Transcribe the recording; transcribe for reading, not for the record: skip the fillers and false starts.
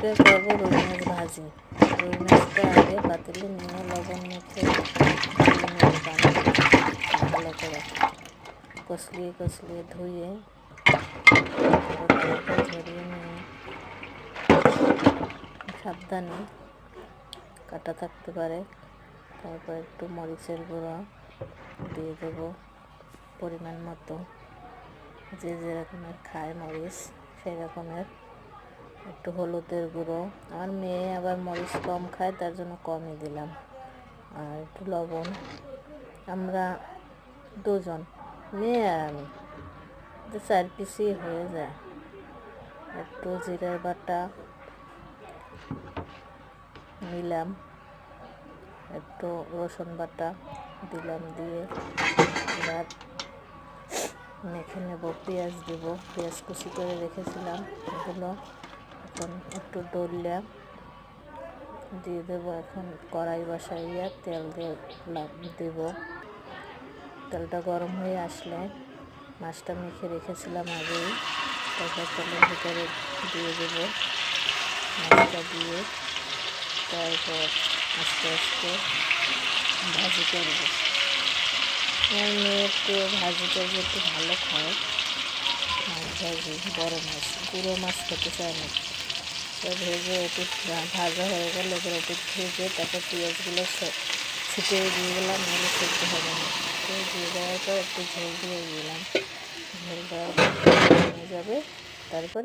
আজকে করব রুই মাছ ভাজি। রুই মাছটা আগে পাতিলে নিয়ে লবণ মেখে ধুয়ে নেব পানি দিয়ে ভালো করে কষলিয়ে ধুয়ে তারপরে পানিটা ঝরিয়ে নিয়ে সাবধানে কাটা থাকতে পারে। তারপর একটু মরিচের গুঁড়ো দিয়ে দেব পরিমাণ মতো, যে যেরকমের খায় মরিচ সেই রকমের। একটু হলুদের গুঁড়ো, আমার মেয়ে আবার মরিচ কম খায় তার জন্য কমই দিলাম। আর একটু লবণ, আমরা দুজন, মেয়ে আর আমি, 4 পিসই হয়ে যায়। একটু জিরার বাটা নিলাম, একটু রসুন বাটা দিলাম, দিয়ে এবার মেখে নেব। পেঁয়াজ দেব, পেঁয়াজ কুচি করে রেখেছিলাম এগুলো এখন একটু ডললে দিয়ে দেবো। এখন কড়াই বসাইয়া তেল দেব। তেলটা গরম হয়ে আসলে মাছটা মেখে রেখেছিলাম আগেই, তারপর তেলের ভিতরে দিয়ে দেব। মাছটা দিয়ে তারপর আস্তে আস্তে ভাজি করব। আমার মেয়ে একটু ভাজি টাজি একটু ভালো খায়, মাছ ভাজি, বড় মাছ, গুঁড়ো মাছ খেতে চায় না। ভেজে একটু ভাজা হয়ে গেলে এবার একটু ভেজে তারপর পেঁয়াজগুলো ছিটিয়ে দিয়ে গেলাম, নাহলে সেদ্ধ হবে না। দিয়ে দেওয়ার পর একটু ঝোল দিয়ে দিলাম, ঝোল দেওয়ার পর হয়ে যাবে। তারপরে